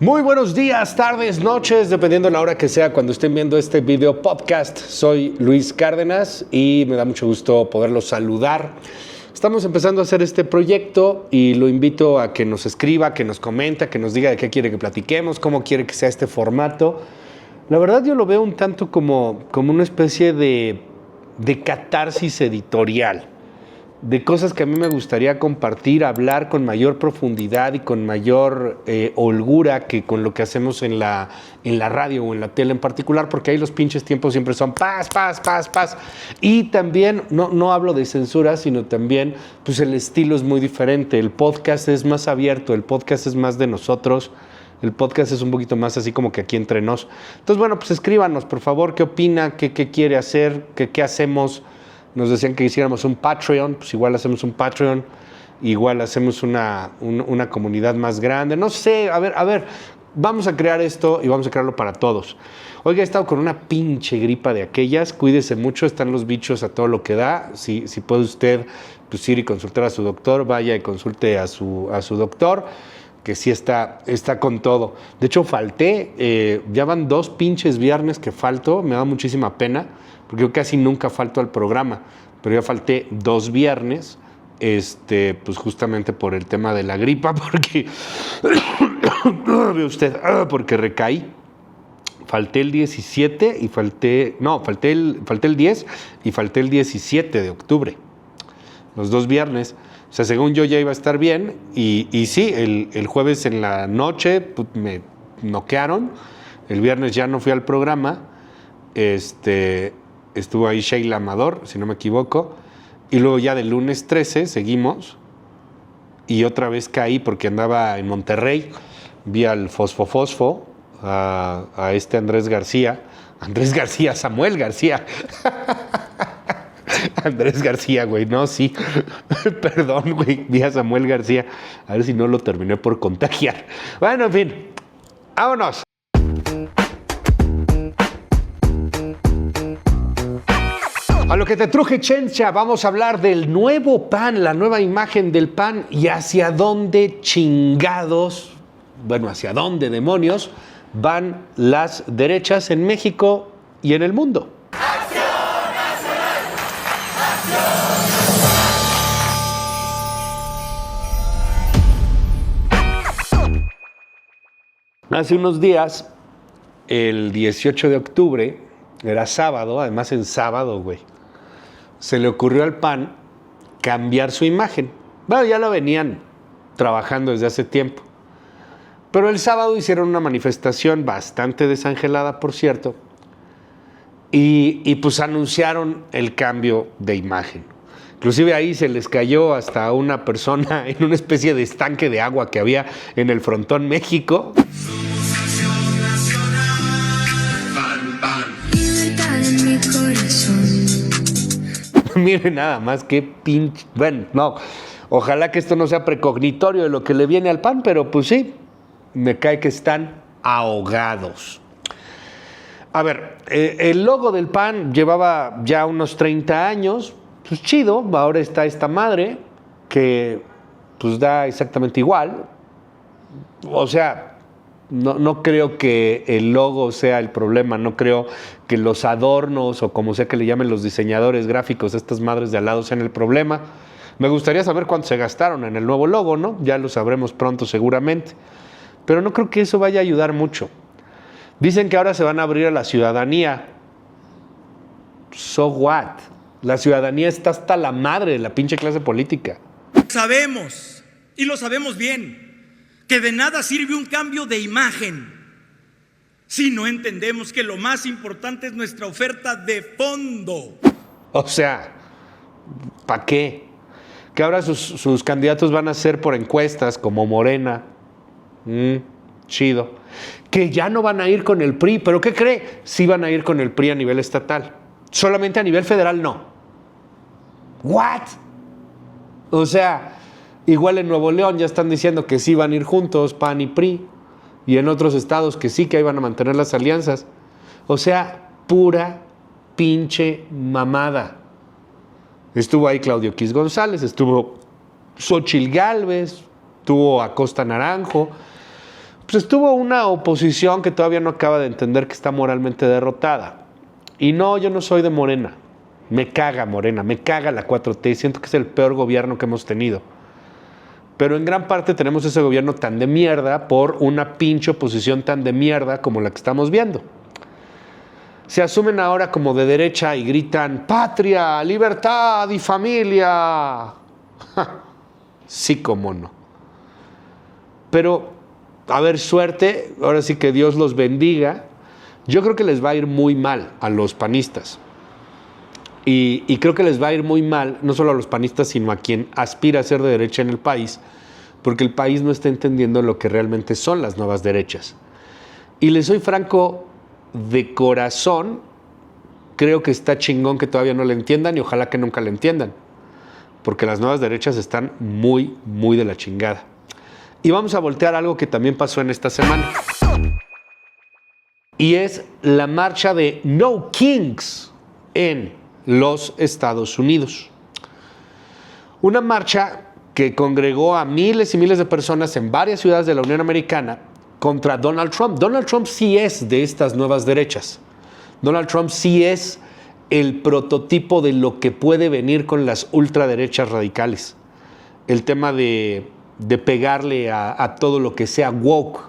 Muy buenos días, tardes, noches, dependiendo de la hora que sea cuando estén viendo este video podcast. Soy Luis Cárdenas y me da mucho gusto poderlos saludar. Estamos empezando a hacer este proyecto y lo invito a que nos escriba, que nos comenta, que nos diga de qué quiere que platiquemos, cómo quiere que sea este formato. La verdad yo lo veo un tanto como una especie de catarsis editorial, de cosas que a mí me gustaría compartir, hablar con mayor profundidad y con mayor holgura que con lo que hacemos en la radio o en la tele en particular, porque ahí los pinches tiempos siempre son paz. Y también, no hablo de censura, sino también, pues el estilo es muy diferente. El podcast es más abierto, el podcast es más de nosotros. El podcast es un poquito más así como que aquí entre nos. Entonces, bueno, pues escríbanos, por favor, qué opina, qué quiere hacer, qué hacemos. Nos decían que hiciéramos un Patreon, pues igual hacemos un Patreon, igual hacemos una comunidad más grande. No sé, a ver, vamos a crear esto y vamos a crearlo para todos. Oiga, he estado con una pinche gripa de aquellas, cuídese mucho, están los bichos a todo lo que da. Si puede usted pues, ir y consultar a su doctor, vaya y consulte a su doctor, que sí está con todo. De hecho, falté, ya van 2 pinches viernes que falto, me da muchísima pena, porque yo casi nunca falto al programa, pero ya falté 2 viernes, pues justamente por el tema de la gripa, porque, ve usted, porque recaí. Falté el 17 y falté el 10 y falté el 17 de octubre, los 2 viernes. O sea, según yo ya iba a estar bien y sí, el jueves en la noche pues, me noquearon. El viernes ya no fui al programa. Estuvo ahí Sheila Amador, si no me equivoco. Y luego ya del lunes 13 seguimos. Y otra vez caí porque andaba en Monterrey. Vi al Fosfo, a Andrés García. Samuel García. Andrés García, güey, no, sí. Perdón, güey, vi a Samuel García. A ver si no lo terminé por contagiar. Bueno, en fin, vámonos. A lo que te truje, chencha, vamos a hablar del nuevo PAN, la nueva imagen del PAN y hacia dónde chingados, bueno, hacia dónde demonios van las derechas en México y en el mundo. Hace unos días, el 18 de octubre, era sábado, además en sábado, güey, se le ocurrió al PAN cambiar su imagen. Bueno, ya lo venían trabajando desde hace tiempo. Pero el sábado hicieron una manifestación bastante desangelada, por cierto, y pues anunciaron el cambio de imagen. Inclusive ahí se les cayó hasta una persona en una especie de estanque de agua que había en el Frontón México. Miren nada más qué pinche... Bueno, no, ojalá que esto no sea precognitorio de lo que le viene al PAN, pero pues sí, me cae que están ahogados. A ver, el logo del PAN llevaba ya unos 30 años, pues chido, ahora está esta madre que pues da exactamente igual. O sea, no creo que el logo sea el problema, no creo que los adornos o como sea que le llamen los diseñadores gráficos a estas madres de al lado sean el problema. Me gustaría saber cuánto se gastaron en el nuevo logo, ¿no? Ya lo sabremos pronto seguramente. Pero no creo que eso vaya a ayudar mucho. Dicen que ahora se van a abrir a la ciudadanía. So what? La ciudadanía está hasta la madre de la pinche clase política. Sabemos, y lo sabemos bien, que de nada sirve un cambio de imagen si no entendemos que lo más importante es nuestra oferta de fondo. O sea, ¿para qué? Que ahora sus candidatos van a ser por encuestas como Morena. Chido. Que ya no van a ir con el PRI, pero ¿qué cree? Sí van a ir con el PRI a nivel estatal. Solamente a nivel federal no. ¿What? O sea, igual en Nuevo León ya están diciendo que sí van a ir juntos, PAN y PRI. Y en otros estados que sí, que ahí van a mantener las alianzas. O sea, pura pinche mamada. Estuvo ahí Claudio X González, estuvo Xóchitl Gálvez, estuvo Acosta Naranjo. pues estuvo una oposición que todavía no acaba de entender que está moralmente derrotada. Y no, yo no soy de Morena. Me caga Morena, me caga la 4T. Siento que es el peor gobierno que hemos tenido. Pero en gran parte tenemos ese gobierno tan de mierda por una pinche oposición tan de mierda como la que estamos viendo. Se asumen ahora como de derecha y gritan patria, libertad y familia. Sí, cómo no. Pero, a ver, suerte, ahora sí que Dios los bendiga. Yo creo que les va a ir muy mal a los panistas. Y creo que les va a ir muy mal, no solo a los panistas, sino a quien aspira a ser de derecha en el país, porque el país no está entendiendo lo que realmente son las nuevas derechas. Y les soy franco, de corazón, creo que está chingón que todavía no le entiendan y ojalá que nunca le entiendan, porque las nuevas derechas están muy, muy de la chingada. Y vamos a voltear algo que también pasó en esta semana. Y es la marcha de No Kings en los Estados Unidos. Una marcha que congregó a miles y miles de personas en varias ciudades de la Unión Americana contra Donald Trump. Donald Trump sí es de estas nuevas derechas. Donald Trump sí es el prototipo de lo que puede venir con las ultraderechas radicales. El tema de pegarle a todo lo que sea woke,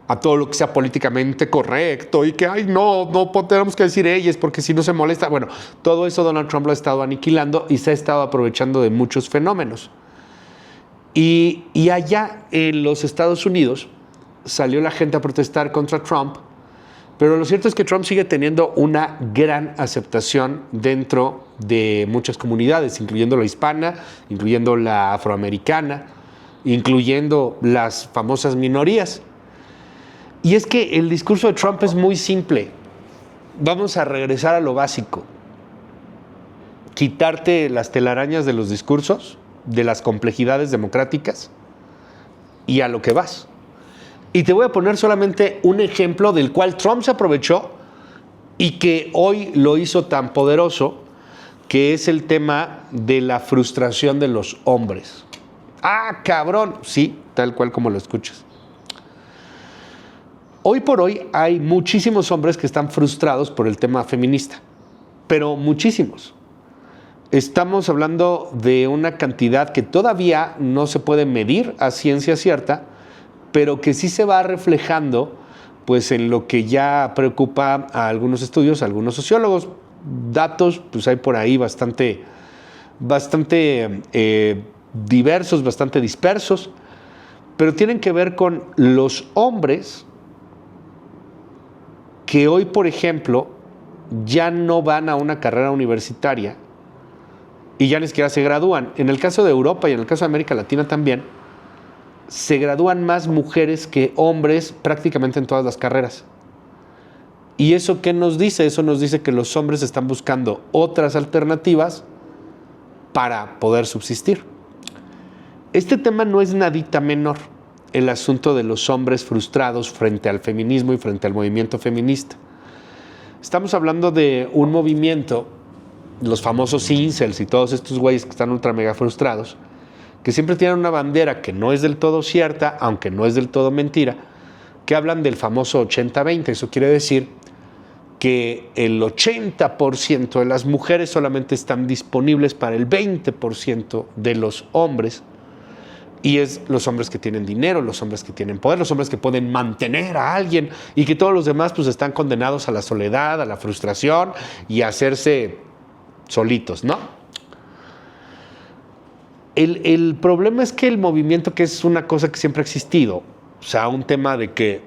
a todo lo que sea políticamente correcto y que, ay, no tenemos que decir ellas porque si no se molesta. Bueno, todo eso Donald Trump lo ha estado aniquilando y se ha estado aprovechando de muchos fenómenos. Y allá en los Estados Unidos salió la gente a protestar contra Trump, pero lo cierto es que Trump sigue teniendo una gran aceptación dentro de muchas comunidades, incluyendo la hispana, incluyendo la afroamericana, incluyendo las famosas minorías. Y es que el discurso de Trump es muy simple. Vamos a regresar a lo básico. Quitarte las telarañas de los discursos, de las complejidades democráticas y a lo que vas. Y te voy a poner solamente un ejemplo del cual Trump se aprovechó y que hoy lo hizo tan poderoso, que es el tema de la frustración de los hombres. ¡Ah, cabrón! Sí, tal cual como lo escuchas. Hoy por hoy hay muchísimos hombres que están frustrados por el tema feminista, pero muchísimos. Estamos hablando de una cantidad que todavía no se puede medir a ciencia cierta, pero que sí se va reflejando pues, en lo que ya preocupa a algunos estudios, a algunos sociólogos. Datos, pues hay por ahí bastante diversos, bastante dispersos, pero tienen que ver con los hombres que hoy, por ejemplo, ya no van a una carrera universitaria y ya ni siquiera se gradúan. En el caso de Europa y en el caso de América Latina también, se gradúan más mujeres que hombres prácticamente en todas las carreras. ¿Y eso qué nos dice? Eso nos dice que los hombres están buscando otras alternativas para poder subsistir. Este tema no es nadita menor, el asunto de los hombres frustrados frente al feminismo y frente al movimiento feminista. Estamos hablando de un movimiento, los famosos incels y todos estos güeyes que están ultra mega frustrados, que siempre tienen una bandera que no es del todo cierta, aunque no es del todo mentira, que hablan del famoso 80-20. Eso quiere decir que el 80% de las mujeres solamente están disponibles para el 20% de los hombres. Y es los hombres que tienen dinero, los hombres que tienen poder, los hombres que pueden mantener a alguien y que todos los demás pues están condenados a la soledad, a la frustración y a hacerse solitos, ¿no? El problema es que el movimiento, que es una cosa que siempre ha existido, o sea, un tema de que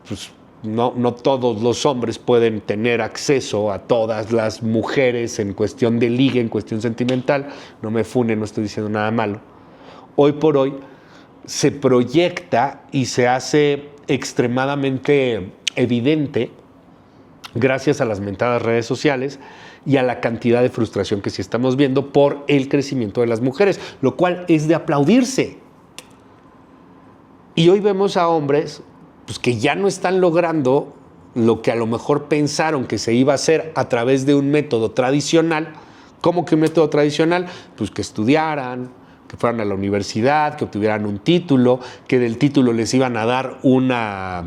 pues, no todos los hombres pueden tener acceso a todas las mujeres en cuestión de liga, en cuestión sentimental, no me funen, no estoy diciendo nada malo. Hoy por hoy se proyecta y se hace extremadamente evidente gracias a las mentadas redes sociales y a la cantidad de frustración que sí estamos viendo por el crecimiento de las mujeres, lo cual es de aplaudirse. Y hoy vemos a hombres pues, que ya no están logrando lo que a lo mejor pensaron que se iba a hacer a través de un método tradicional. ¿Cómo que un método tradicional? Pues que estudiaran, que fueran a la universidad, que obtuvieran un título, que del título les iban a dar una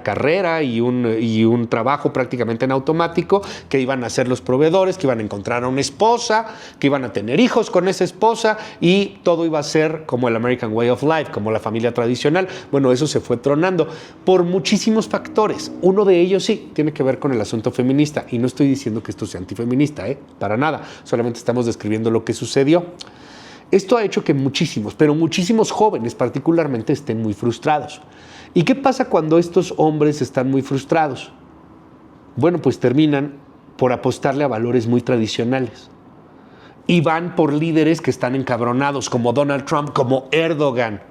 carrera y un trabajo prácticamente en automático, que iban a ser los proveedores, que iban a encontrar a una esposa, que iban a tener hijos con esa esposa y todo iba a ser como el American Way of Life, como la familia tradicional. Bueno, eso se fue tronando por muchísimos factores. Uno de ellos sí tiene que ver con el asunto feminista y no estoy diciendo que esto sea antifeminista, para nada, solamente estamos describiendo lo que sucedió. Esto ha hecho que muchísimos, pero muchísimos jóvenes particularmente estén muy frustrados. ¿Y qué pasa cuando estos hombres están muy frustrados? Bueno, pues terminan por apostarle a valores muy tradicionales. Y van por líderes que están encabronados, como Donald Trump, como Erdogan,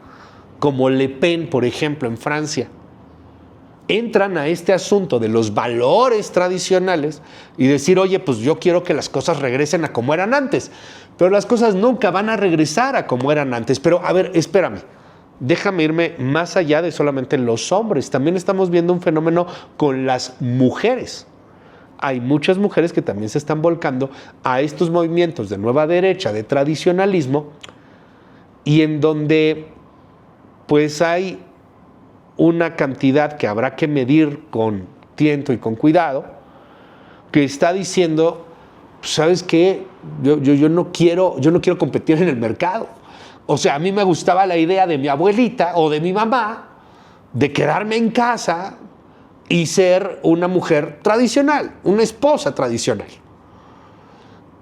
como Le Pen, por ejemplo, en Francia. Entran a este asunto de los valores tradicionales y decir, oye, pues yo quiero que las cosas regresen a como eran antes. Pero las cosas nunca van a regresar a como eran antes. Pero, a ver, espérame. Déjame irme más allá de solamente los hombres. También estamos viendo un fenómeno con las mujeres. Hay muchas mujeres que también se están volcando a estos movimientos de nueva derecha, de tradicionalismo, y en donde pues hay una cantidad que habrá que medir con tiento y con cuidado, que está diciendo, ¿sabes qué? Yo no quiero competir en el mercado. O sea, a mí me gustaba la idea de mi abuelita o de mi mamá de quedarme en casa y ser una mujer tradicional, una esposa tradicional.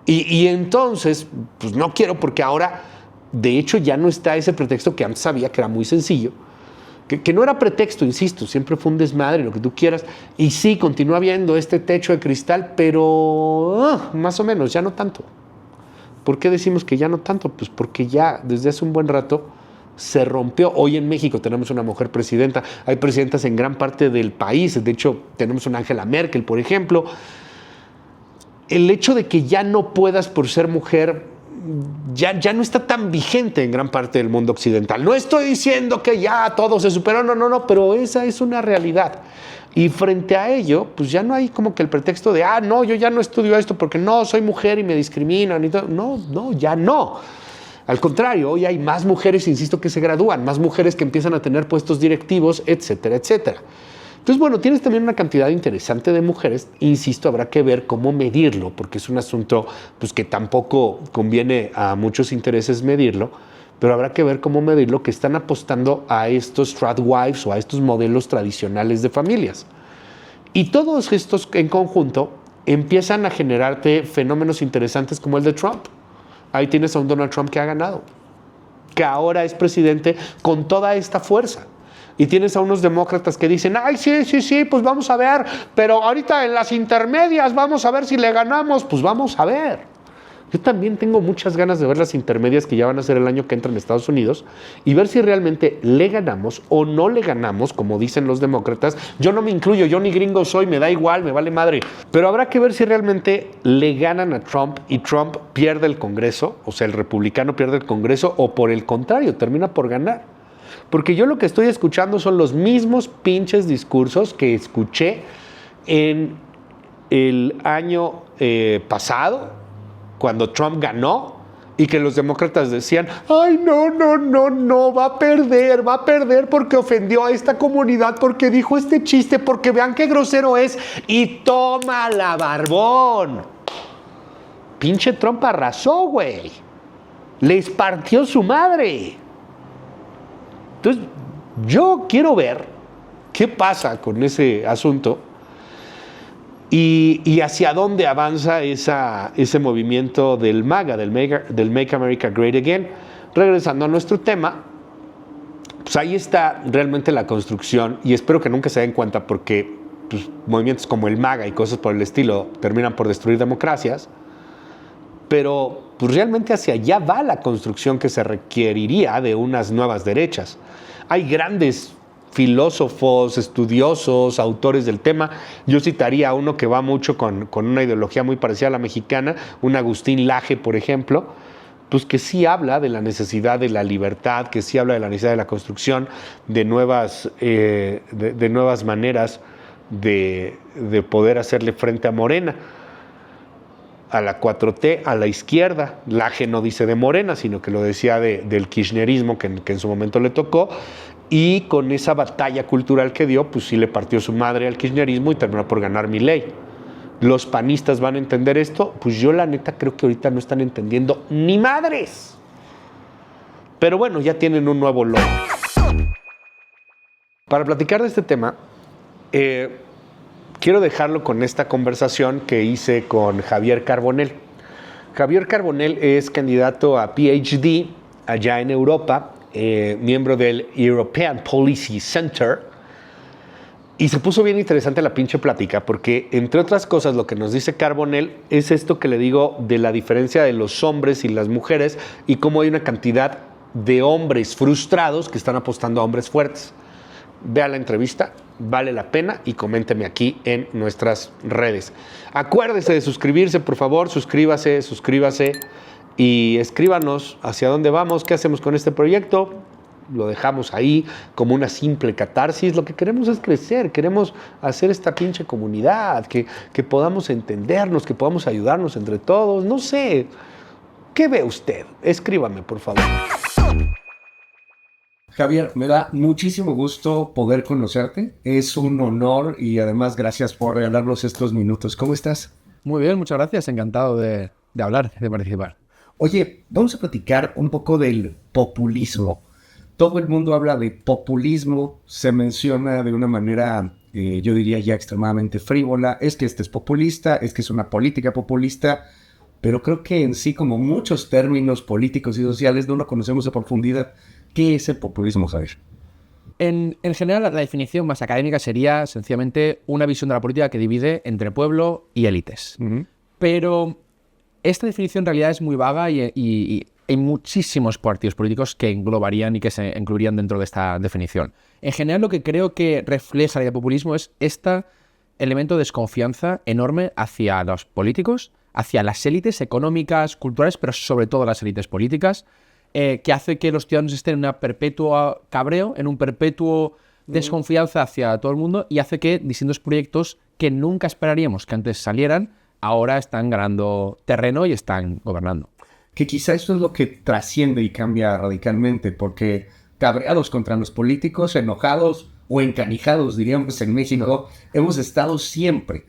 Y entonces, pues no quiero, porque ahora, de hecho, ya no está ese pretexto que antes sabía que era muy sencillo, que no era pretexto, insisto, siempre fue un desmadre, lo que tú quieras, y sí, continúa habiendo este techo de cristal, pero más o menos, ya no tanto. ¿Por qué decimos que ya no tanto? Pues porque ya desde hace un buen rato se rompió. Hoy en México tenemos una mujer presidenta, hay presidentas en gran parte del país, de hecho tenemos una Angela Merkel, por ejemplo. El hecho de que ya no puedas por ser mujer ya no está tan vigente en gran parte del mundo occidental. No estoy diciendo que ya todo se superó, no, pero esa es una realidad. Y frente a ello, pues ya no hay como que el pretexto de, no, yo ya no estudio esto porque no, soy mujer y me discriminan y todo. No, ya no. Al contrario, hoy hay más mujeres, insisto, que se gradúan, más mujeres que empiezan a tener puestos directivos, etcétera, etcétera. Entonces, bueno, tienes también una cantidad interesante de mujeres, insisto, habrá que ver cómo medirlo, porque es un asunto pues, que tampoco conviene a muchos intereses medirlo, pero habrá que ver cómo medirlo, que están apostando a estos tradwives o a estos modelos tradicionales de familias. Y todos estos en conjunto empiezan a generarte fenómenos interesantes como el de Trump. Ahí tienes a un Donald Trump que ha ganado, que ahora es presidente con toda esta fuerza. Y tienes a unos demócratas que dicen, ay, sí, pues vamos a ver, pero ahorita en las intermedias vamos a ver si le ganamos. Pues vamos a ver. Yo también tengo muchas ganas de ver las intermedias que ya van a ser el año que entra en Estados Unidos y ver si realmente le ganamos o no le ganamos, como dicen los demócratas. Yo no me incluyo, yo ni gringo soy, me da igual, me vale madre. Pero habrá que ver si realmente le ganan a Trump y Trump pierde el Congreso, o sea, el republicano pierde el Congreso, o por el contrario, termina por ganar. Porque yo lo que estoy escuchando son los mismos pinches discursos que escuché en el año pasado, cuando Trump ganó, y que los demócratas decían, ay, no, va a perder porque ofendió a esta comunidad, porque dijo este chiste, porque vean qué grosero es, y tómala, barbón. Pinche Trump arrasó, güey. Les partió su madre. Entonces, yo quiero ver qué pasa con ese asunto y hacia dónde avanza ese movimiento del MAGA, del Make America Great Again. Regresando a nuestro tema, pues ahí está realmente la construcción, y espero que nunca se den cuenta porque pues, movimientos como el MAGA y cosas por el estilo terminan por destruir democracias, pero pues realmente hacia allá va la construcción que se requeriría de unas nuevas derechas. Hay grandes filósofos, estudiosos, autores del tema. Yo citaría a uno que va mucho con una ideología muy parecida a la mexicana, un Agustín Laje, por ejemplo, pues que sí habla de la necesidad de la libertad, que sí habla de la necesidad de la construcción de nuevas maneras de poder hacerle frente a Morena. a la 4T, a la izquierda. Laje no dice de Morena, sino que lo decía del kirchnerismo que en su momento le tocó. Y con esa batalla cultural que dio, pues sí le partió su madre al kirchnerismo y terminó por ganar Milei. ¿Los panistas van a entender esto? Pues yo la neta creo que ahorita no están entendiendo ni madres. Pero bueno, ya tienen un nuevo logo. Para platicar de este tema, quiero dejarlo con esta conversación que hice con Javier Carbonell. Javier Carbonell es candidato a PhD allá en Europa, miembro del European Policy Center. Y se puso bien interesante la pinche plática porque, entre otras cosas, lo que nos dice Carbonell es esto que le digo de la diferencia de los hombres y las mujeres y cómo hay una cantidad de hombres frustrados que están apostando a hombres fuertes. Vea la entrevista, vale la pena y coménteme aquí en nuestras redes. Acuérdese de suscribirse, por favor, suscríbase y escríbanos hacia dónde vamos, qué hacemos con este proyecto. Lo dejamos ahí como una simple catarsis. Lo que queremos es crecer, queremos hacer esta pinche comunidad, que podamos entendernos, que podamos ayudarnos entre todos. No sé, ¿qué ve usted? Escríbame, por favor. Javier, me da muchísimo gusto poder conocerte. Es un honor y además gracias por regalarnos estos minutos. ¿Cómo estás? Muy bien, muchas gracias. Encantado de hablar, de participar. Oye, vamos a platicar un poco del populismo. Todo el mundo habla de populismo, se menciona de una manera, yo diría ya extremadamente frívola. Es que este es populista, es que es una política populista, pero creo que en sí, como muchos términos políticos y sociales, no lo conocemos a profundidad. ¿Qué es el populismo, Javier? En general, la definición más académica sería sencillamente una visión de la política que divide entre pueblo y élites. Uh-huh. Pero esta definición en realidad es muy vaga y hay muchísimos partidos políticos que englobarían y que se incluirían dentro de esta definición. En general, lo que creo que refleja la idea de populismo es este elemento de desconfianza enorme hacia los políticos, hacia las élites económicas, culturales, pero sobre todo las élites políticas, que hace que los ciudadanos estén en una perpetua cabreo, en un perpetuo desconfianza hacia todo el mundo y hace que distintos proyectos que nunca esperaríamos que antes salieran, ahora están ganando terreno y están gobernando. Que quizá esto es lo que trasciende y cambia radicalmente, porque cabreados contra los políticos, enojados o encanijados, diríamos en México, hemos estado siempre.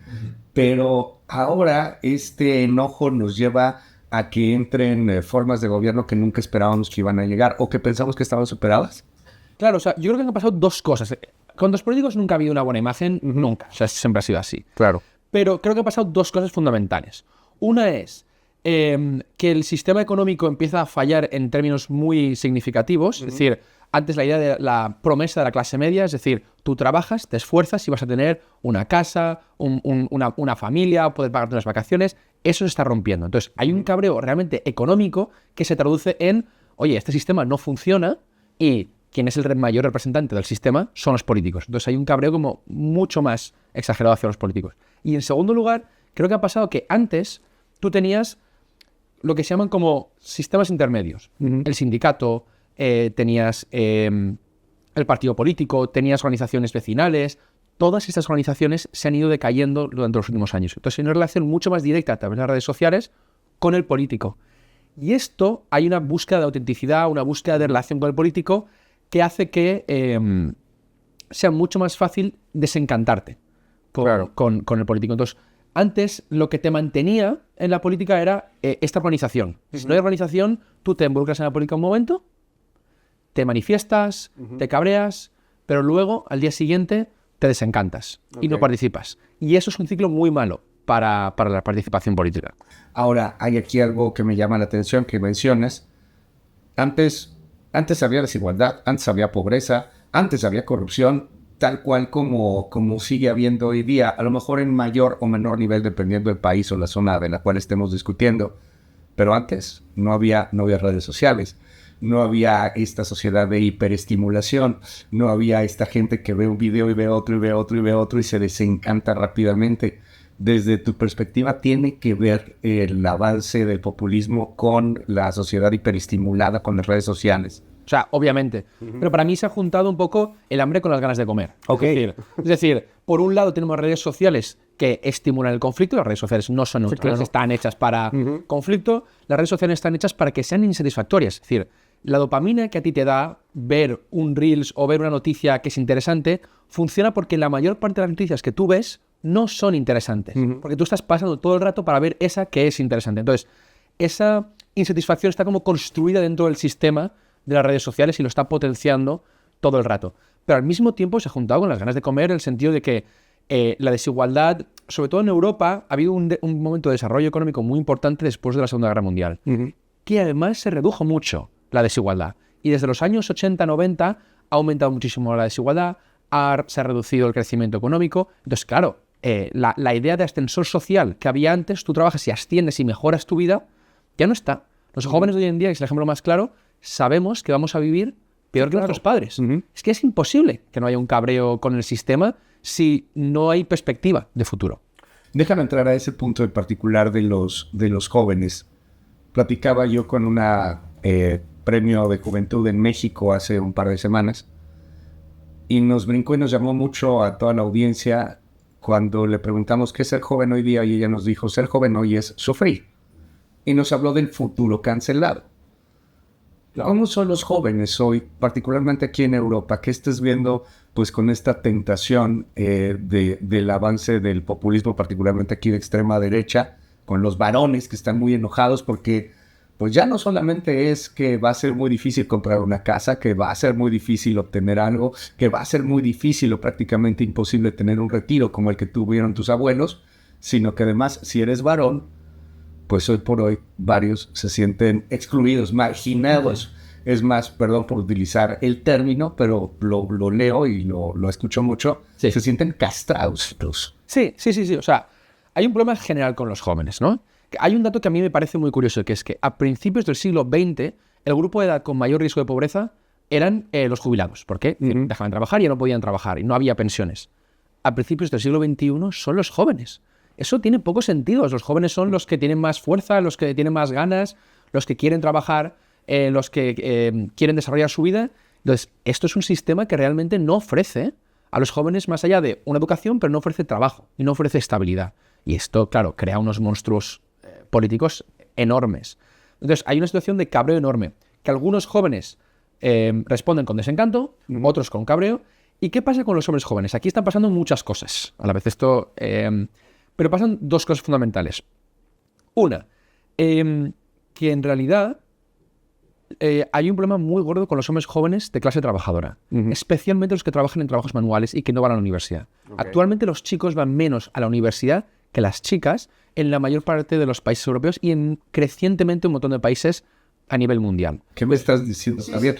Pero ahora este enojo nos lleva a que entren formas de gobierno que nunca esperábamos que iban a llegar o que pensamos que estaban superadas. Claro, o sea, yo creo que han pasado dos cosas. Con los políticos nunca ha habido una buena imagen, nunca. O sea, siempre ha sido así. Claro. Pero creo que han pasado dos cosas fundamentales. Una es que el sistema económico empieza a fallar en términos muy significativos. Es decir, antes la idea de la promesa de la clase media, es decir, tú trabajas, te esfuerzas y vas a tener una casa, una familia, poder pagarte unas vacaciones. Eso se está rompiendo. Entonces, hay un cabreo realmente económico que se traduce en, oye, este sistema no funciona y quien es el mayor representante del sistema son los políticos. Entonces, hay un cabreo como mucho más exagerado hacia los políticos. Y en segundo lugar, creo que ha pasado que antes tú tenías lo que se llaman como sistemas intermedios. El sindicato, tenías el partido político, tenías organizaciones vecinales. Todas estas organizaciones se han ido decayendo durante los últimos años. Entonces hay una relación mucho más directa a través de las redes sociales con el político. Y esto, hay una búsqueda de autenticidad, una búsqueda de relación con el político que hace que sea mucho más fácil desencantarte con el político. Entonces, antes lo que te mantenía en la política era esta organización. Si no hay organización, tú te involucras en la política un momento, te manifiestas, te cabreas, pero luego, al día siguiente, te desencantas y no participas. Y eso es un ciclo muy malo para la participación política. Ahora, hay aquí algo que me llama la atención, que mencionas. Antes había desigualdad, antes había pobreza, antes había corrupción, tal cual como sigue habiendo hoy día, a lo mejor en mayor o menor nivel, dependiendo del país o la zona de la cual estemos discutiendo. Pero antes no había redes sociales. No había esta sociedad de hiperestimulación, no había esta gente que ve un video y ve otro y ve otro y ve otro y se desencanta rápidamente. Desde tu perspectiva, ¿tiene que ver el avance del populismo con la sociedad hiperestimulada, con las redes sociales? O sea, obviamente. Pero para mí se ha juntado un poco el hambre con las ganas de comer. Okay. Es decir, por un lado tenemos redes sociales que estimulan el conflicto. Las redes sociales no son neutrales, están hechas para conflicto. Las redes sociales están hechas para que sean insatisfactorias. Es decir, la dopamina que a ti te da ver un Reels o ver una noticia que es interesante funciona porque la mayor parte de las noticias que tú ves no son interesantes. Porque tú estás pasando todo el rato para ver esa que es interesante. Entonces, esa insatisfacción está como construida dentro del sistema de las redes sociales y lo está potenciando todo el rato. Pero al mismo tiempo se ha juntado con las ganas de comer en el sentido de que la desigualdad, sobre todo en Europa, ha habido un momento de desarrollo económico muy importante después de la Segunda Guerra Mundial, que además se redujo mucho la desigualdad. Y desde los años 80-90 ha aumentado muchísimo la desigualdad, se ha reducido el crecimiento económico. Entonces, claro, la idea de ascensor social que había antes, tú trabajas y asciendes y mejoras tu vida, ya no está. Los jóvenes de hoy en día, que es el ejemplo más claro, sabemos que vamos a vivir peor que nuestros padres. Es que es imposible que no haya un cabreo con el sistema si no hay perspectiva de futuro. Déjame entrar a ese punto en particular de los jóvenes. Platicaba yo con una premio de juventud en México hace un par de semanas y nos brincó y nos llamó mucho a toda la audiencia cuando le preguntamos qué es ser joven hoy día y ella nos dijo, ser joven hoy es sufrir. Y nos habló del futuro cancelado. ¿Cómo son los jóvenes hoy, particularmente aquí en Europa? ¿Qué estás viendo pues con esta tentación del avance del populismo, particularmente aquí de extrema derecha, con los varones que están muy enojados porque pues ya no solamente es que va a ser muy difícil comprar una casa, que va a ser muy difícil obtener algo, que va a ser muy difícil o prácticamente imposible tener un retiro como el que tuvieron tus abuelos, sino que además si eres varón, pues hoy por hoy varios se sienten excluidos, marginados. Es más, perdón por utilizar el término, pero lo leo y lo escucho mucho. Sí. Se sienten castrados. Sí. O sea, hay un problema general con los jóvenes, ¿no? Hay un dato que a mí me parece muy curioso, que es que a principios del siglo XX, el grupo de edad con mayor riesgo de pobreza eran los jubilados. ¿Por qué? Dejaban de trabajar y ya no podían trabajar y no había pensiones. A principios del siglo XXI son los jóvenes. Eso tiene poco sentido. Los jóvenes son los que tienen más fuerza, los que tienen más ganas, los que quieren trabajar, los que quieren desarrollar su vida. Entonces, esto es un sistema que realmente no ofrece a los jóvenes más allá de una educación, pero no ofrece trabajo y no ofrece estabilidad. Y esto, claro, crea unos monstruos políticos enormes. Entonces, hay una situación de cabreo enorme, que algunos jóvenes responden con desencanto, otros con cabreo. ¿Y qué pasa con los hombres jóvenes? Aquí están pasando muchas cosas. A la vez esto... pero pasan dos cosas fundamentales. Una, que en realidad hay un problema muy gordo con los hombres jóvenes de clase trabajadora, especialmente los que trabajan en trabajos manuales y que no van a la universidad. Actualmente los chicos van menos a la universidad que las chicas en la mayor parte de los países europeos y crecientemente un montón de países a nivel mundial. ¿Qué me estás diciendo, Javier?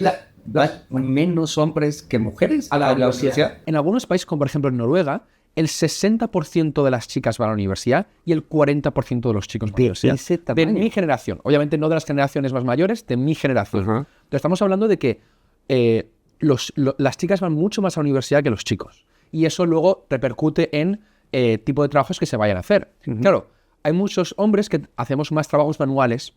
¿Menos hombres que mujeres a la universidad? En algunos países, como por ejemplo en Noruega, el 60% de las chicas van a la universidad y el 40% de los chicos van a la universidad. De mi generación. Obviamente no de las generaciones más mayores, de mi generación. Entonces estamos hablando de que las chicas van mucho más a la universidad que los chicos. Y eso luego repercute en tipo de trabajos que se vayan a hacer. Claro, hay muchos hombres que hacemos más trabajos manuales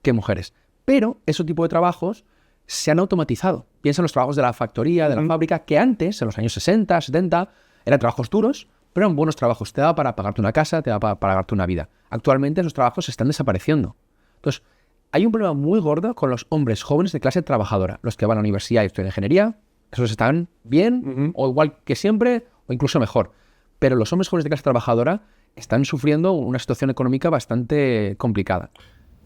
que mujeres. Pero ese tipo de trabajos se han automatizado. Piensa en los trabajos de la factoría, de la fábrica, que antes, en los años 60, 70... eran trabajos duros, pero eran buenos trabajos. Te daba para pagarte una casa, te daba para pagarte una vida. Actualmente esos trabajos están desapareciendo. Entonces, hay un problema muy gordo con los hombres jóvenes de clase trabajadora. Los que van a la universidad y estudian ingeniería, esos están bien, o igual que siempre, o incluso mejor. Pero los hombres jóvenes de clase trabajadora están sufriendo una situación económica bastante complicada.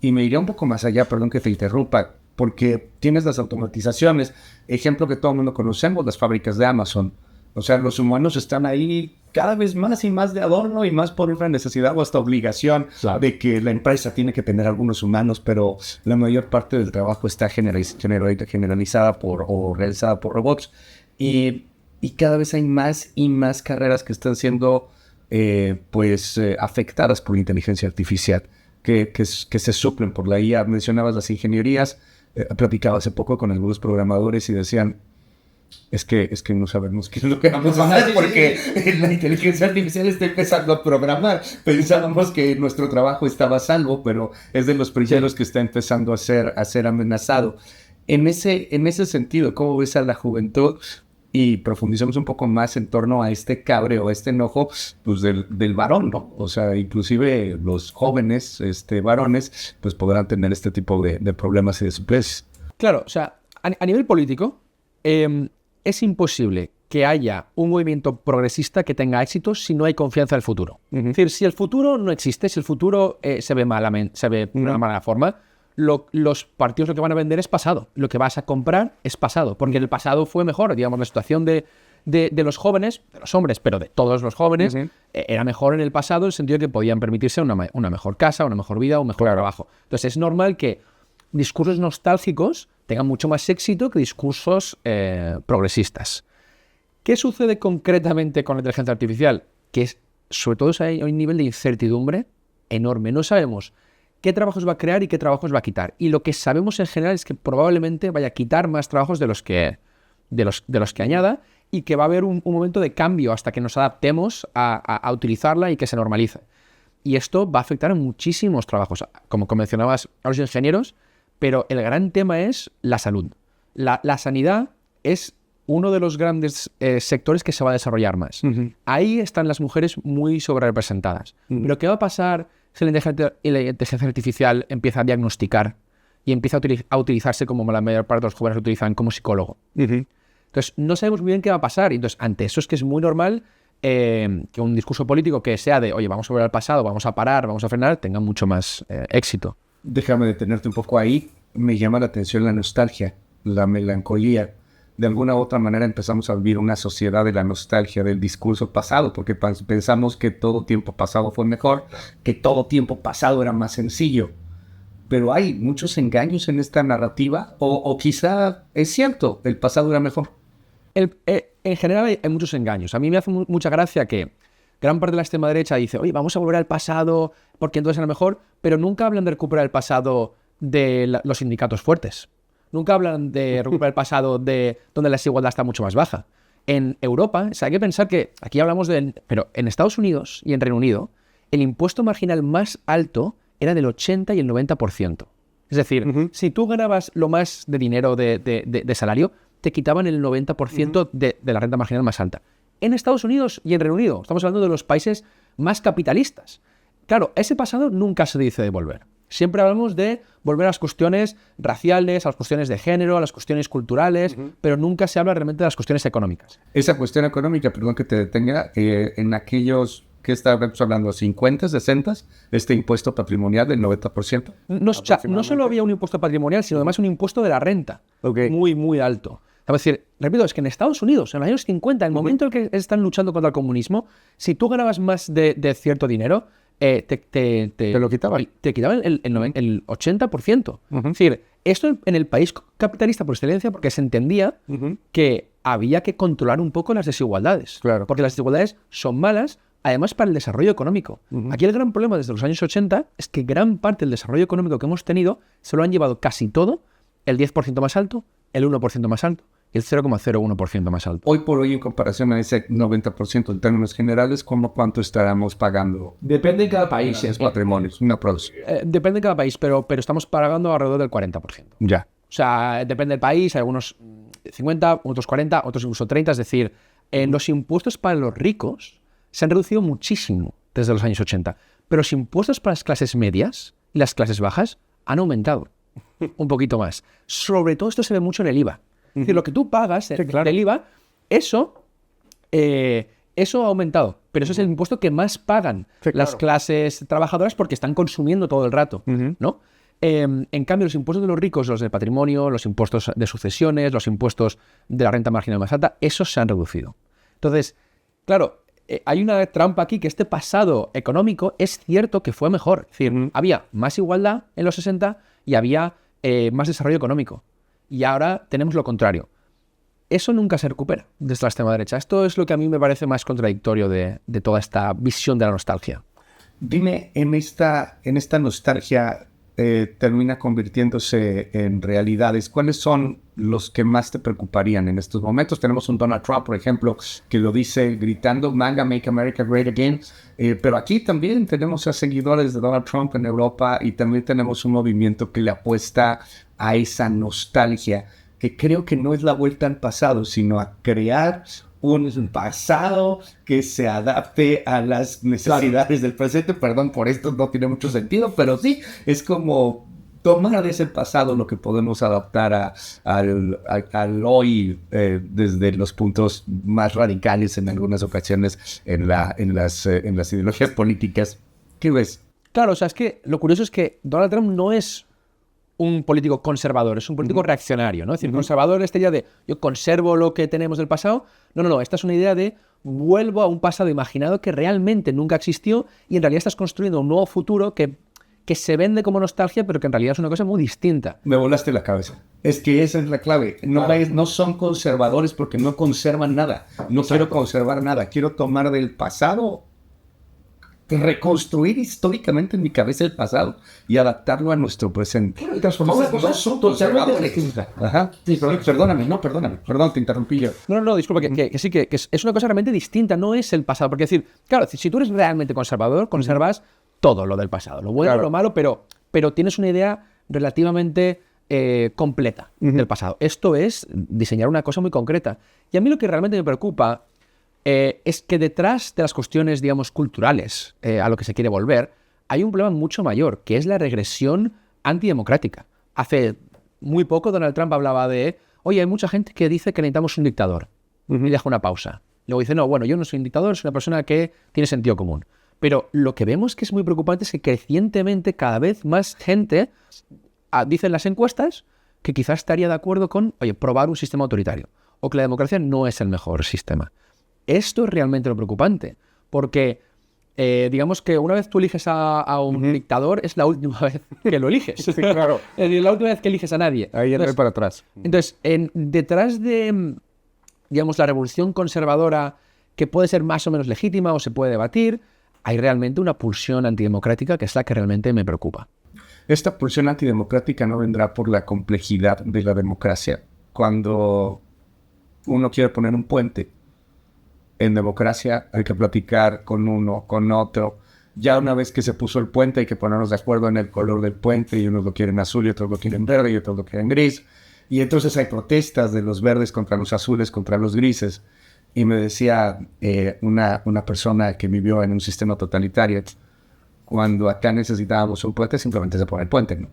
Y me iría un poco más allá, perdón que te interrumpa, porque tienes las automatizaciones. Ejemplo que todo el mundo conocemos, las fábricas de Amazon. O sea, los humanos están ahí cada vez más y más de adorno y más por una necesidad o hasta obligación de que la empresa tiene que tener algunos humanos, pero la mayor parte del trabajo está generalizada o realizada por robots. Y cada vez hay más y más carreras que están siendo afectadas por la inteligencia artificial, que se suplen por la IA. Mencionabas las ingenierías, platicaba hace poco con algunos programadores y decían, es que no sabemos qué es lo que vamos a hacer porque la inteligencia artificial está empezando a programar. Pensábamos que nuestro trabajo estaba a salvo, pero es de los primeros que está empezando a ser amenazado. En ese sentido, ¿cómo ves a la juventud y profundicemos un poco más en torno a este cabreo, este enojo, pues del varón, ¿no? O sea, inclusive los jóvenes, varones, pues podrán tener este tipo de problemas y de suplencias. Claro, o sea, a nivel político, es imposible que haya un movimiento progresista que tenga éxito si no hay confianza en el futuro. Es decir, si el futuro no existe, si el futuro se ve de una mala forma, los partidos lo que van a vender es pasado. Lo que vas a comprar es pasado, porque el pasado fue mejor. Digamos, la situación de los jóvenes, de los hombres, pero de todos los jóvenes, era mejor en el pasado en el sentido de que podían permitirse una mejor casa, una mejor vida, un mejor trabajo. Entonces es normal que discursos nostálgicos tengan mucho más éxito que discursos progresistas. ¿Qué sucede concretamente con la inteligencia artificial? Que sobre todo hay un nivel de incertidumbre enorme. No sabemos qué trabajos va a crear y qué trabajos va a quitar. Y lo que sabemos en general es que probablemente vaya a quitar más trabajos de los que añada, y que va a haber un momento de cambio hasta que nos adaptemos a utilizarla y que se normalice. Y esto va a afectar a muchísimos trabajos, como mencionabas, a los ingenieros, pero el gran tema es la salud. La sanidad es uno de los grandes sectores que se va a desarrollar más. Ahí están las mujeres muy sobrerepresentadas. Pero ¿qué va a pasar si la inteligencia artificial empieza a diagnosticar y empieza a utilizarse como la mayor parte de los jóvenes lo utilizan como psicólogo? Entonces, no sabemos muy bien qué va a pasar. Entonces, ante eso es que es muy normal que un discurso político que sea de, oye, vamos a volver al pasado, vamos a parar, vamos a frenar, tenga mucho más éxito. Déjame detenerte un poco ahí. Me llama la atención la nostalgia, la melancolía. De alguna u otra manera empezamos a vivir una sociedad de la nostalgia del discurso pasado, porque pensamos que todo tiempo pasado fue mejor, que todo tiempo pasado era más sencillo. Pero hay muchos engaños en esta narrativa, o quizá es cierto, el pasado era mejor. En general hay muchos engaños. A mí me hace mucha gracia que gran parte de la extrema derecha dice, oye, vamos a volver al pasado porque entonces era mejor, pero nunca hablan de recuperar el pasado de los sindicatos fuertes. Nunca hablan de recuperar el pasado de donde la desigualdad está mucho más baja. En Europa, o sea, hay que pensar que aquí hablamos pero en Estados Unidos y en Reino Unido, el impuesto marginal más alto era del 80 y el 90%. Es decir, si tú ganabas lo más de dinero de salario, te quitaban el 90% de la renta marginal más alta. En Estados Unidos y en Reino Unido, estamos hablando de los países más capitalistas. Claro, ese pasado nunca se dice de volver. Siempre hablamos de volver a las cuestiones raciales, a las cuestiones de género, a las cuestiones culturales, pero nunca se habla realmente de las cuestiones económicas. Esa cuestión económica, perdón que te detenga, en aquellos que estábamos hablando, 50, 60, este impuesto patrimonial del 90%. No solo había un impuesto patrimonial, sino además un impuesto de la renta, muy, muy alto. Es decir, repito, es que en Estados Unidos, en los años 50, en el momento en que están luchando contra el comunismo, si tú ganabas más de cierto dinero, te lo quitaban. Te quitaban el 80%. Es decir, esto en el país capitalista por excelencia, porque se entendía que había que controlar un poco las desigualdades. Claro. Porque las desigualdades son malas, además, para el desarrollo económico. Aquí el gran problema desde los años 80 es que gran parte del desarrollo económico que hemos tenido se lo han llevado casi todo el 10% más alto, el 1% más alto y el 0,01% más alto. Hoy por hoy, en comparación a ese 90% en términos generales, ¿cuánto estaremos pagando? Depende de cada país. Es patrimonio, una producción. Depende de cada país, pero estamos pagando alrededor del 40%. Ya. O sea, depende del país, hay algunos 50, otros 40, otros incluso 30. Es decir, los impuestos para los ricos se han reducido muchísimo desde los años 80, pero los impuestos para las clases medias y las clases bajas han aumentado un poquito más. Sobre todo esto se ve mucho en el IVA. Es decir, lo que tú pagas del IVA, eso ha aumentado. Pero eso es el impuesto que más pagan las clases trabajadoras porque están consumiendo todo el rato, ¿no? En cambio, los impuestos de los ricos, los de patrimonio, los impuestos de sucesiones, los impuestos de la renta marginal más alta, esos se han reducido. Entonces, claro, hay una trampa aquí, que este pasado económico es cierto que fue mejor. Es decir, había más igualdad en los 60 y había más desarrollo económico. Y ahora tenemos lo contrario. Eso nunca se recupera desde la extrema derecha. Esto es lo que a mí me parece más contradictorio de toda esta visión de la nostalgia. Dime, en esta nostalgia termina convirtiéndose en realidades. ¿Cuáles son los que más te preocuparían en estos momentos? Tenemos un Donald Trump, por ejemplo, que lo dice gritando, MAGA, Make America Great Again. Pero aquí también tenemos a seguidores de Donald Trump en Europa y también tenemos un movimiento que le apuesta a esa nostalgia. que creo que no es la vuelta al pasado, sino a crear un pasado que se adapte a las necesidades del presente. Perdón por esto, no tiene mucho sentido, pero sí, es como tomar de ese pasado lo que podemos adaptar al hoy desde los puntos más radicales en algunas ocasiones en las ideologías políticas. ¿Qué ves? Claro, o sea, es que lo curioso es que Donald Trump no es un político conservador, es un político reaccionario, ¿no? Es decir, conservador es esta idea de yo conservo lo que tenemos del pasado. No, esta es una idea de vuelvo a un pasado imaginado que realmente nunca existió y en realidad estás construyendo un nuevo futuro que se vende como nostalgia, pero que en realidad es una cosa muy distinta. Me volaste la cabeza. Es que esa es la clave. No son conservadores porque no conservan nada. No quiero conservar nada. Quiero tomar del pasado, reconstruir históricamente en mi cabeza el pasado y adaptarlo a nuestro presente. Y transformar cosas son totalmente distintas. Ajá. Sí, perdóname. Perdón, te interrumpí yo. No, disculpa, que sí, que es una cosa realmente distinta, no es el pasado. Porque decir, claro, si tú eres realmente conservador, conservas todo lo del pasado, lo bueno, lo malo, pero tienes una idea relativamente completa del pasado. Esto es diseñar una cosa muy concreta. Y a mí lo que realmente me preocupa es que detrás de las cuestiones, digamos, culturales, a lo que se quiere volver, hay un problema mucho mayor, que es la regresión antidemocrática. Hace muy poco Donald Trump hablaba de, oye, hay mucha gente que dice que necesitamos un dictador. Y deja una pausa. Luego dice, no, bueno, yo no soy un dictador, soy una persona que tiene sentido común. Pero lo que vemos que es muy preocupante es que crecientemente cada vez más gente dicen las encuestas que quizás estaría de acuerdo con, oye, probar un sistema autoritario o que la democracia no es el mejor sistema. Esto es realmente lo preocupante, porque digamos que una vez tú eliges a un dictador es la última vez que lo eliges. Sí, claro. Es decir, la última vez que eliges a nadie. Ahí ya no hay para atrás. Entonces, detrás de, digamos, la revolución conservadora, que puede ser más o menos legítima o se puede debatir, hay realmente una pulsión antidemocrática que es la que realmente me preocupa. Esta pulsión antidemocrática no vendrá por la complejidad de la democracia. Cuando uno quiere poner un puente en democracia, hay que platicar con uno, con otro. Ya una vez que se puso el puente, hay que ponernos de acuerdo en el color del puente, y unos lo quieren azul, y otros lo quieren verde, y otros lo quieren gris. Y entonces hay protestas de los verdes contra los azules, contra los grises. Y me decía una persona que vivió en un sistema totalitario, cuando acá necesitábamos un puente, simplemente se pone el puente, ¿no?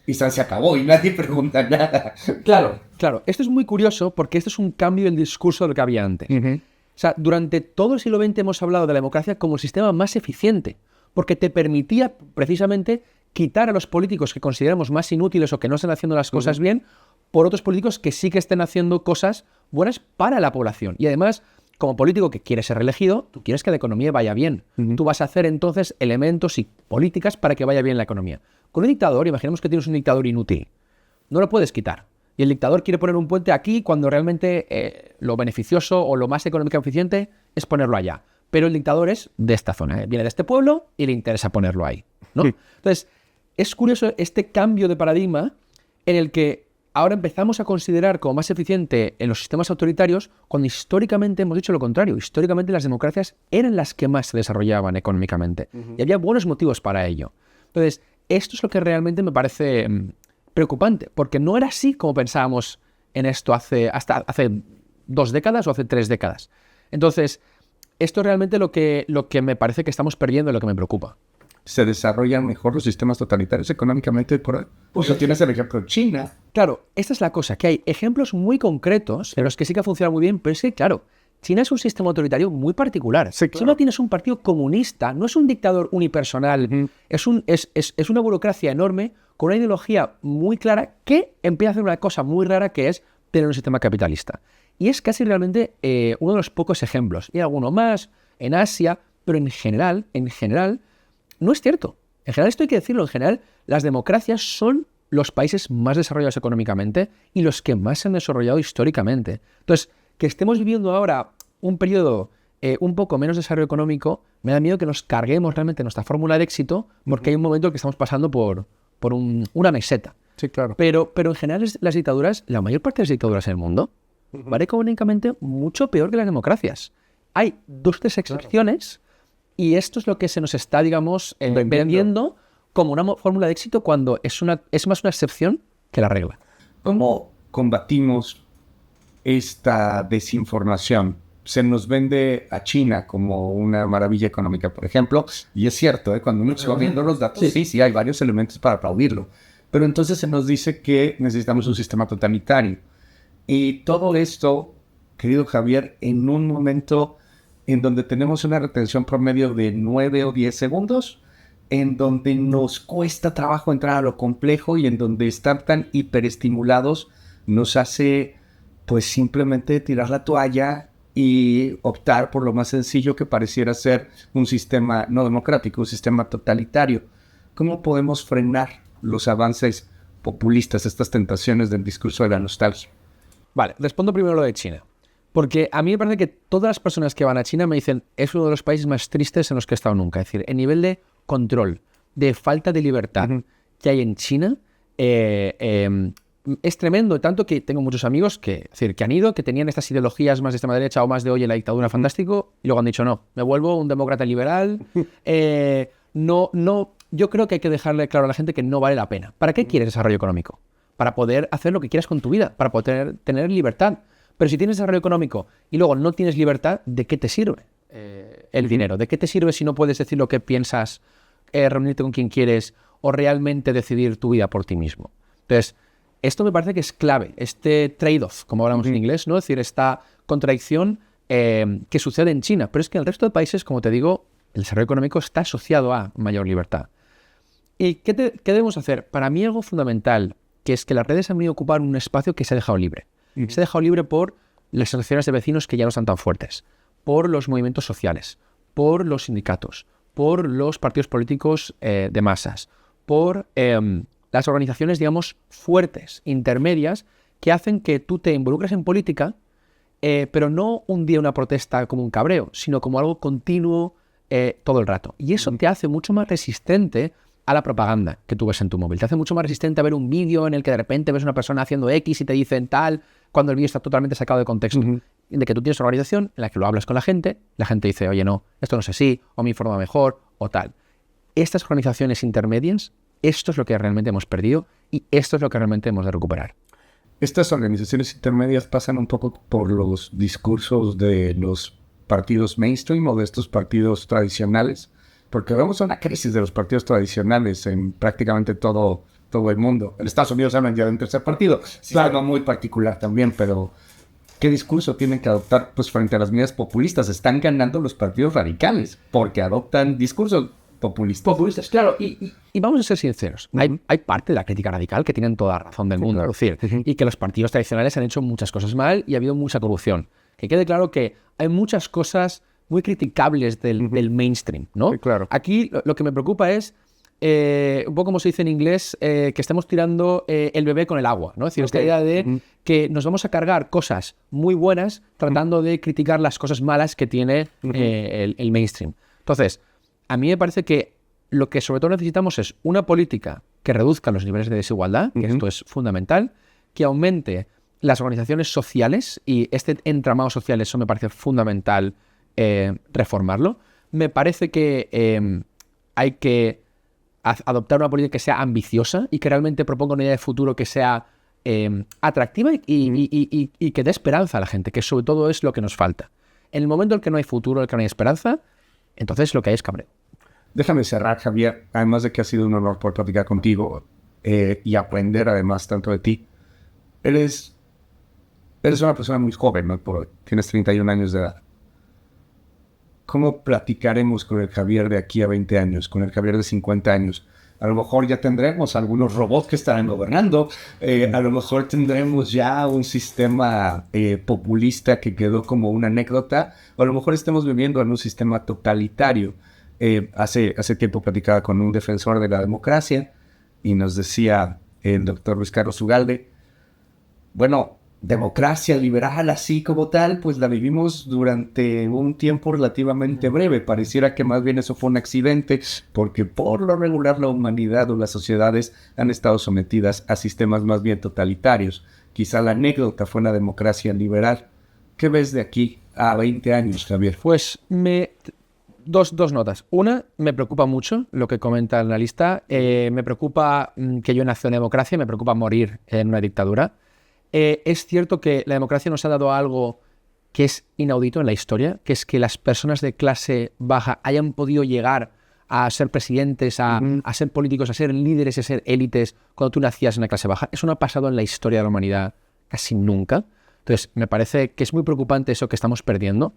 Y se acabó y nadie pregunta nada. Claro. Esto es muy curioso porque esto es un cambio del discurso de lo que había antes. O sea, durante todo el siglo XX hemos hablado de la democracia como el sistema más eficiente, porque te permitía precisamente quitar a los políticos que consideramos más inútiles o que no están haciendo las cosas bien, por otros políticos que sí que estén haciendo cosas buenas para la población. Y además, como político que quiere ser reelegido, tú quieres que la economía vaya bien. Tú vas a hacer entonces elementos y políticas para que vaya bien la economía. Con un dictador, imaginemos que tienes un dictador inútil. No lo puedes quitar. Y el dictador quiere poner un puente aquí cuando realmente lo beneficioso o lo más económicamente eficiente es ponerlo allá. Pero el dictador es de esta zona, viene de este pueblo y le interesa ponerlo ahí, ¿no? Entonces, es curioso este cambio de paradigma en el que ahora empezamos a considerar como más eficiente en los sistemas autoritarios cuando históricamente hemos dicho lo contrario. Históricamente las democracias eran las que más se desarrollaban económicamente. Y había buenos motivos para ello. Entonces, esto es lo que realmente me parece preocupante, porque no era así como pensábamos en esto hasta hace 2 décadas o hace 3 décadas. Entonces, esto es realmente lo que me parece que estamos perdiendo y lo que me preocupa. Se desarrollan mejor los sistemas totalitarios económicamente pues tienes el ejemplo de China. Claro, esta es la cosa, que hay ejemplos muy concretos en los que sí que funciona muy bien, pero es que, claro, China es un sistema autoritario muy particular. Sí, claro. Si no tienes un partido comunista, no es un dictador unipersonal, es una burocracia enorme con una ideología muy clara que empieza a hacer una cosa muy rara, que es tener un sistema capitalista. Y es casi realmente uno de los pocos ejemplos. Y hay alguno más en Asia, pero en general, no es cierto. En general, esto hay que decirlo, en general, las democracias son los países más desarrollados económicamente y los que más se han desarrollado históricamente. Entonces, que estemos viviendo ahora un periodo un poco menos desarrollo económico, me da miedo que nos carguemos realmente nuestra fórmula de éxito, porque hay un momento en que estamos pasando por una meseta. Sí, claro. Pero en general las dictaduras, la mayor parte de las dictaduras en el mundo, van económicamente mucho peor que las democracias. Hay 2 o 3 excepciones y esto es lo que se nos está, digamos, vendiendo como una fórmula de éxito cuando es más una excepción que la regla. ¿Cómo combatimos esta desinformación? Se nos vende a China como una maravilla económica, por ejemplo, y es cierto, cuando uno va viendo los datos, sí, hay varios elementos para aplaudirlo, pero entonces se nos dice que necesitamos un sistema totalitario. Y todo esto, querido Javier, en un momento en donde tenemos una retención promedio de 9 o 10 segundos, en donde nos cuesta trabajo entrar a lo complejo y en donde estar tan hiperestimulados nos hace, pues, simplemente tirar la toalla y optar por lo más sencillo que pareciera ser un sistema no democrático, un sistema totalitario. ¿Cómo podemos frenar los avances populistas, estas tentaciones del discurso de la nostalgia? Vale, respondo primero lo de China. Porque a mí me parece que todas las personas que van a China me dicen es uno de los países más tristes en los que he estado nunca. Es decir, el nivel de control, de falta de libertad que hay en China es tremendo. Tanto que tengo muchos amigos que han ido, que tenían estas ideologías más de extrema derecha o más de oye, la dictadura fantástico, y luego han dicho no, me vuelvo un demócrata liberal. Yo creo que hay que dejarle claro a la gente que no vale la pena. ¿Para qué quieres desarrollo económico? Para poder hacer lo que quieras con tu vida, para poder tener libertad. Pero si tienes desarrollo económico y luego no tienes libertad, ¿de qué te sirve el dinero? ¿De qué te sirve si no puedes decir lo que piensas, reunirte con quien quieres o realmente decidir tu vida por ti mismo? Entonces, esto me parece que es clave, este trade-off, como hablamos en inglés, ¿no? Es decir, esta contradicción que sucede en China. Pero es que en el resto de países, como te digo, el desarrollo económico está asociado a mayor libertad. ¿Y qué debemos hacer? Para mí algo fundamental, que es que las redes han venido a ocupar un espacio que se ha dejado libre. Se ha dejado libre por las asociaciones de vecinos que ya no están tan fuertes, por los movimientos sociales, por los sindicatos, por los partidos políticos de masas, por las organizaciones, digamos, fuertes, intermedias, que hacen que tú te involucres en política, pero no un día una protesta como un cabreo, sino como algo continuo todo el rato. Y eso te hace mucho más resistente a la propaganda que tú ves en tu móvil. Te hace mucho más resistente a ver un vídeo en el que de repente ves una persona haciendo X y te dicen tal, cuando el vídeo está totalmente sacado de contexto. De que tú tienes una organización en la que lo hablas con la gente dice, oye, no, esto no es así, o me informa mejor, o tal. Estas organizaciones intermedias, esto es lo que realmente hemos perdido y esto es lo que realmente hemos de recuperar. Estas organizaciones intermedias pasan un poco por los discursos de los partidos mainstream o de estos partidos tradicionales, porque vemos una crisis de los partidos tradicionales en prácticamente todo el mundo. En Estados Unidos hablan ya de un tercer partido, es algo muy particular también, pero ¿qué discurso tienen que adoptar pues, frente a las medidas populistas? Están ganando los partidos radicales porque adoptan discursos populistas. Claro, y vamos a ser sinceros, hay parte de la crítica radical que tienen toda la razón del mundo, claro. Es decir, y que los partidos tradicionales han hecho muchas cosas mal y ha habido mucha corrupción. Que quede claro que hay muchas cosas muy criticables del mainstream, ¿no? Sí, claro. Aquí lo que me preocupa es, un poco como se dice en inglés, que estemos tirando el bebé con el agua, ¿no? Es decir, esta idea de que nos vamos a cargar cosas muy buenas tratando de criticar las cosas malas que tiene el mainstream. Entonces, a mí me parece que lo que sobre todo necesitamos es una política que reduzca los niveles de desigualdad, que esto es fundamental, que aumente las organizaciones sociales, y este entramado social, eso me parece fundamental reformarlo. Me parece que hay que adoptar una política que sea ambiciosa y que realmente proponga una idea de futuro que sea atractiva y que dé esperanza a la gente, que sobre todo es lo que nos falta. En el momento en el que no hay futuro, en el que no hay esperanza, entonces lo que hay es cabreo. Déjame cerrar, Javier, además de que ha sido un honor poder platicar contigo y aprender además tanto de ti. Eres una persona muy joven, ¿no? Tienes 31 años de edad. ¿Cómo platicaremos con el Javier de aquí a 20 años, con el Javier de 50 años? A lo mejor ya tendremos algunos robots que estarán gobernando, a lo mejor tendremos ya un sistema populista que quedó como una anécdota, o a lo mejor estemos viviendo en un sistema totalitario. Hace tiempo platicaba con un defensor de la democracia y nos decía el doctor Luis Carlos Ugalde, bueno, democracia liberal así como tal, pues la vivimos durante un tiempo relativamente breve. Pareciera que más bien eso fue un accidente, porque por lo regular la humanidad o las sociedades han estado sometidas a sistemas más bien totalitarios. Quizá la anécdota fue una democracia liberal. ¿Qué ves de aquí a 20 años, Javier? Pues Dos notas. Una, me preocupa mucho lo que comenta el analista. Me preocupa que yo nací en democracia, me preocupa morir en una dictadura. Es cierto que la democracia nos ha dado algo que es inaudito en la historia, que es que las personas de clase baja hayan podido llegar a ser presidentes, a ser políticos, a ser líderes, a ser élites cuando tú nacías en la clase baja. Eso no ha pasado en la historia de la humanidad casi nunca. Entonces, me parece que es muy preocupante eso que estamos perdiendo,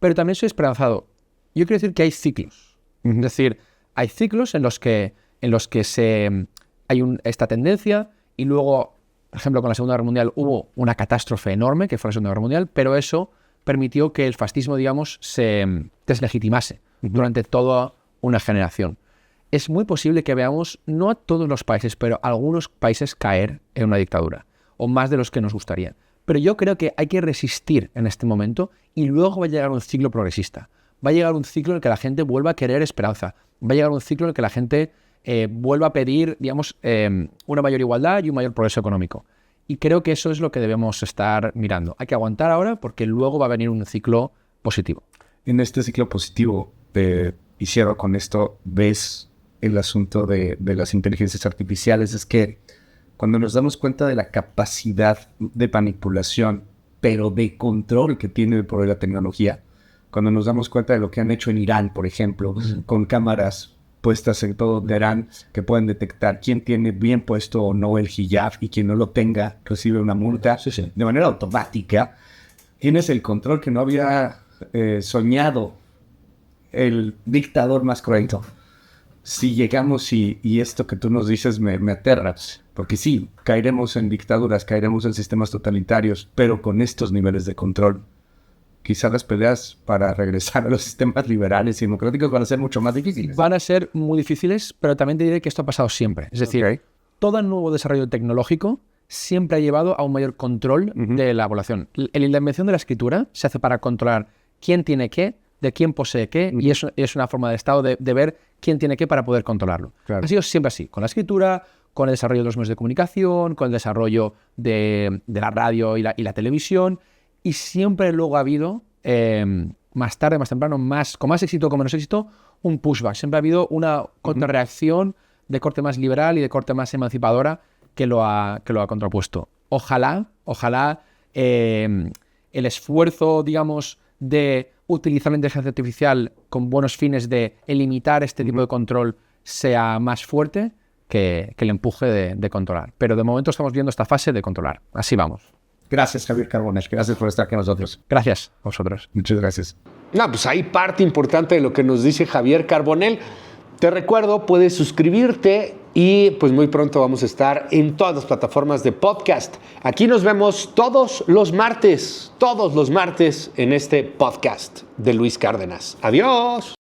pero también soy esperanzado. Yo quiero decir que hay ciclos. Es decir, hay ciclos en los que hay esta tendencia y luego, por ejemplo, con la Segunda Guerra Mundial hubo una catástrofe enorme, que fue la Segunda Guerra Mundial, pero eso permitió que el fascismo, digamos, se deslegitimase durante toda una generación. Es muy posible que veamos, no a todos los países, pero a algunos países caer en una dictadura, o más de los que nos gustaría. Pero yo creo que hay que resistir en este momento y luego va a llegar un ciclo progresista. Va a llegar un ciclo en el que la gente vuelva a querer esperanza. Va a llegar un ciclo en el que la gente vuelva a pedir, digamos, una mayor igualdad y un mayor progreso económico. Y creo que eso es lo que debemos estar mirando. Hay que aguantar ahora porque luego va a venir un ciclo positivo. En este ciclo positivo, y cierro con esto, ves el asunto de las inteligencias artificiales, es que cuando nos damos cuenta de la capacidad de manipulación, pero de control que tiene por la tecnología, cuando nos damos cuenta de lo que han hecho en Irán, por ejemplo, con cámaras puestas en todo Irán que pueden detectar quién tiene bien puesto o no el hijab y quien no lo tenga recibe una multa de manera automática, tienes el control que no había soñado el dictador más cruento. Si llegamos y esto que tú nos dices me aterra, porque sí, caeremos en dictaduras, caeremos en sistemas totalitarios, pero con estos niveles de control, quizás las peleas para regresar a los sistemas liberales y democráticos van a ser mucho más difíciles. Van a ser muy difíciles, pero también te diré que esto ha pasado siempre. Es decir, todo nuevo desarrollo tecnológico siempre ha llevado a un mayor control de la población. La invención de la escritura se hace para controlar quién tiene qué, de quién posee qué, y es una forma de Estado de ver quién tiene qué para poder controlarlo. Claro. Ha sido siempre así, con la escritura, con el desarrollo de los medios de comunicación, con el desarrollo de la radio y la televisión, y siempre luego ha habido, más tarde, más temprano, con más éxito o con menos éxito, un pushback. Siempre ha habido una contrarreacción de corte más liberal y de corte más emancipadora que lo ha contrapuesto. Ojalá el esfuerzo, digamos, de utilizar la inteligencia artificial con buenos fines de limitar este tipo de control sea más fuerte que el empuje de controlar. Pero de momento estamos viendo esta fase de controlar. Así vamos. Gracias, Javier Carbonell. Gracias por estar aquí con nosotros. Gracias a vosotros. Muchas gracias. No, pues hay parte importante de lo que nos dice Javier Carbonell. Te recuerdo, puedes suscribirte y pues muy pronto vamos a estar en todas las plataformas de podcast. Aquí nos vemos todos los martes en este podcast de Luis Cárdenas. Adiós.